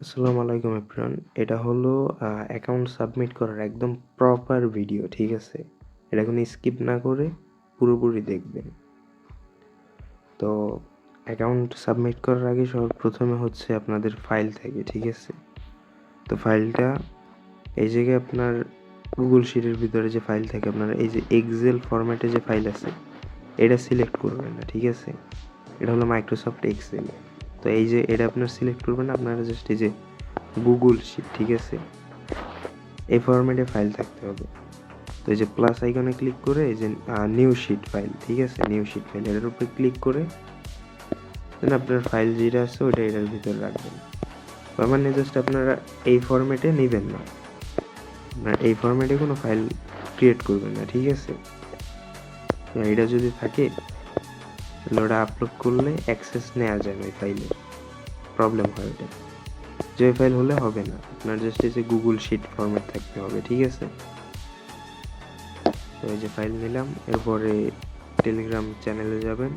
আসসালামু আলাইকুম এভরিওয়ান। এটা হলো অ্যাকাউন্ট সাবমিট করার একদম প্রপার ভিডিও, ঠিক আছে? এটা কোনো স্কিপ না করে পুরোপুরি দেখবেন। তো অ্যাকাউন্ট সাবমিট করার আগে সর্বপ্রথমে হচ্ছে আপনাদের ফাইল থাকে, ঠিক আছে? তো ফাইলটা এই জায়গায় আপনার গুগল শিটের ভিতরে যে ফাইল থাকে, আপনার এই যে এক্সেল ফরম্যাটে যে ফাইল আছে, এটা সিলেক্ট করবেন না, ঠিক আছে? এটা হলো মাইক্রোসফট এক্সেল। তো এই যে এটা আপনার সিলেক্ট করবেন না, আপনারা জাস্ট এই যে গুগল শিট, ঠিক আছে? এই ফরম্যাটে ফাইল থাকতে হবে। তো এই যে প্লাস আইকনে ক্লিক করে এই যে নিউ শিট ফাইল, ঠিক আছে? নিউ শিট ফাইল এটার উপরে ক্লিক করে দেন আপনার ফাইল যেটা আছে ওইটা এটার ভিতরে রাখবেন। তার মানে জাস্ট আপনারা এই ফরম্যাটে নেবেন না, আপনারা এই ফরম্যাটে কোনো ফাইল ক্রিয়েট করবেন না, ঠিক আছে? এটা যদি থাকে তাহলে ওটা আপলোড করলে অ্যাক্সেস নেওয়া যায় না, ওই ফাইলের প্রবলেম হয় ওটা। যে ফাইল হলে হবে না, আপনার জাস্ট এই যে গুগল শিট ফরম্যাট থাকতে হবে, ঠিক আছে? তো এই যে ফাইল নিলাম, এরপরে টেলিগ্রাম চ্যানেলে যাবেন,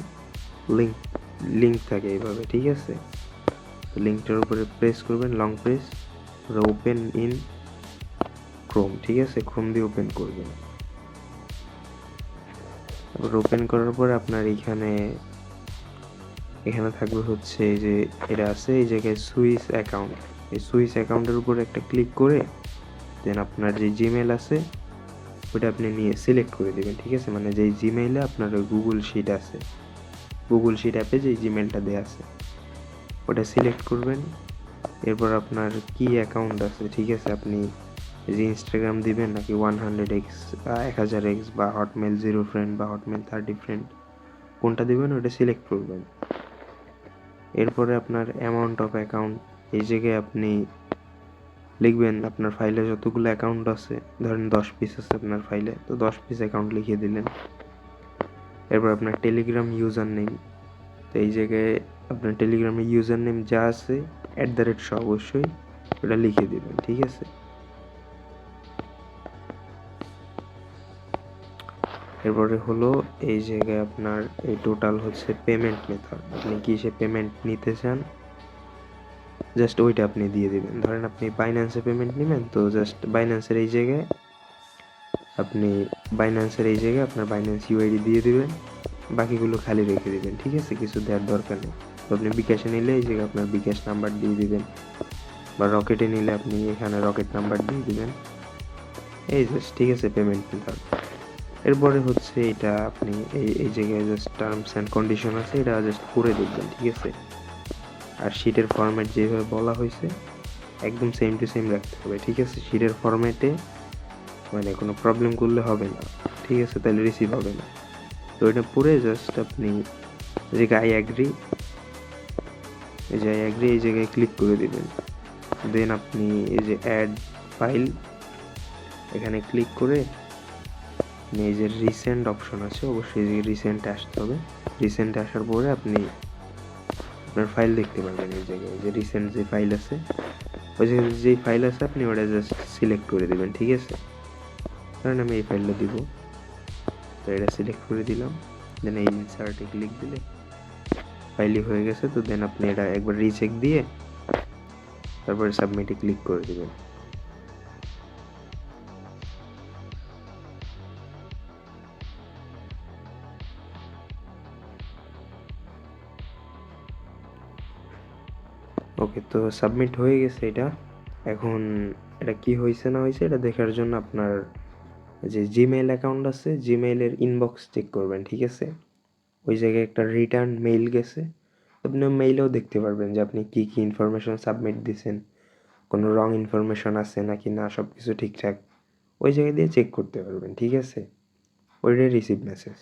লিঙ্ক থাকে এইভাবে, ঠিক আছে? তো লিঙ্কটার উপরে প্রেস করবেন, long press, open in Chrome, ঠিক আছে? ক্রোম দিয়ে ওপেন করবেন। তারপর ওপেন করার পরে আপনার এখানে থাকবে হচ্ছে এই যে এটা আছে এই জায়গায় সুইস অ্যাকাউন্ট। এই সুইস অ্যাকাউন্টের উপরে একটা ক্লিক করে দেন আপনার যে জিমেল আছে ওটা আপনি নিয়ে সিলেক্ট করে দেবেন, ঠিক আছে? মানে যেই জিমেইলে আপনার ওই গুগল শিট আছে, গুগল শিট অ্যাপে যে জিমেলটা দেওয়া আছে ওটা সিলেক্ট করবেন। এরপর আপনার কি অ্যাকাউন্ট আছে, ঠিক আছে? আপনি যে ইনস্টাগ্রাম দিবেন নাকি 100x 1000x বা হটমেল 0 ফ্রেন্ড বা হটমেল 30 ফ্রেন্ড, কোনটা দিবেন ওটা সিলেক্ট করবেন। এরপরে আপনার অ্যামাউন্ট অফ অ্যাকাউন্ট এই জায়গায় আপনি লিখবেন আপনার ফাইলে যতগুলো অ্যাকাউন্ট আছে, ধরেন 10 পিস আছে আপনার ফাইলে, তো 10 পিস অ্যাকাউন্ট লিখিয়ে দিলেন। এরপর আপনার টেলিগ্রাম ইউজার নেম, তো এই জায়গায় আপনার টেলিগ্রামের ইউজার নেম যা আছে @ অবশ্যই ওটা লিখে দিবেন, ঠিক আছে? এরপরে হলো এই জায়গায় আপনার এই টোটাল হচ্ছে পেমেন্ট মেথড, আপনি কিসে পেমেন্ট নিতে চান জাস্ট ওইটা আপনি দিয়ে দিবেন। ধরেন আপনি বাইন্যান্সে পেমেন্ট নেবেন, তো জাস্ট বাইন্যান্সের এই জায়গায় আপনার বাইন্যান্স ইউআইডি দিয়ে দিবেন, বাকিগুলো খালি রেখে দিবেন, ঠিক আছে? কিছু দেওয়ার দরকার নেই। তো আপনি বিকাশে নিলে এই জায়গায় আপনার বিকাশ নাম্বার দিয়ে দিবেন, বা রকেটে নিলে আপনি এখানে রকেট নাম্বার দিয়ে দিবেন, এই জাস্ট, ঠিক আছে? Payment method. এরপরে হচ্ছে এটা আপনি এই জায়গায় জাস্ট টার্মস অ্যান্ড কন্ডিশন আছে, এটা জাস্ট পড়ে দেখবেন, ঠিক আছে? আর শিটের ফরম্যাট যেভাবে বলা হয়েছে একদম সেম টু সেম রাখতে হবে, ঠিক আছে? শিটের ফরম্যাটে মানে কোনো প্রবলেম করলে হবে না, ঠিক আছে? তাহলে রিসিভ হবে না। তো এটা পড়ে জাস্ট আপনি এই জায়গায় আই অ্যাগ্রি এই জায়গায় ক্লিক করে দিবেন। দেন আপনি এই যে অ্যাড ফাইল এখানে ক্লিক করে এই যে রিসেন্ট অপশন আছে, অবশ্যই যে রিসেন্টে আসতে হবে। রিসেন্টে আসার পরে আপনি আপনার ফাইল দেখতে পারবেন, এই জায়গায় যে রিসেন্ট যে ফাইল আছে ওই জায়গায় যেই ফাইল আছে আপনি ওটা জাস্ট সিলেক্ট করে দিবেন, ঠিক আছে? কারণ আমি এই ফাইলটা দিব, তো এটা সিলেক্ট করে দিলাম। দেন এই ইনসার্টে ক্লিক দিলে ফাইলই হয়ে গেছে। তো দেন আপনি এটা একবার রিচেক দিয়ে তারপরে সাবমিটে ক্লিক করে দিবেন। ওকে, তো সাবমিট হয়ে গেছে এটা। এখন এটা কি হয়েছে না হয়েছে এটা দেখার জন্য আপনার যে জিমেইল অ্যাকাউন্ট আছে জিমেইলের ইনবক্স চেক করবেন, ঠিক আছে? ওই জায়গায় একটা রিটার্ন মেইল গেছে, আপনি মেইলেও দেখতে পারবেন যে আপনি কি কি ইনফরমেশন সাবমিট দিয়েছেন, কোনো রং ইনফরমেশন আছে নাকি না, সব কিছু ঠিকঠাক ওই জায়গায় দিয়ে চেক করতে পারবেন, ঠিক আছে? ওইটাই রিসিভ মেসেজ।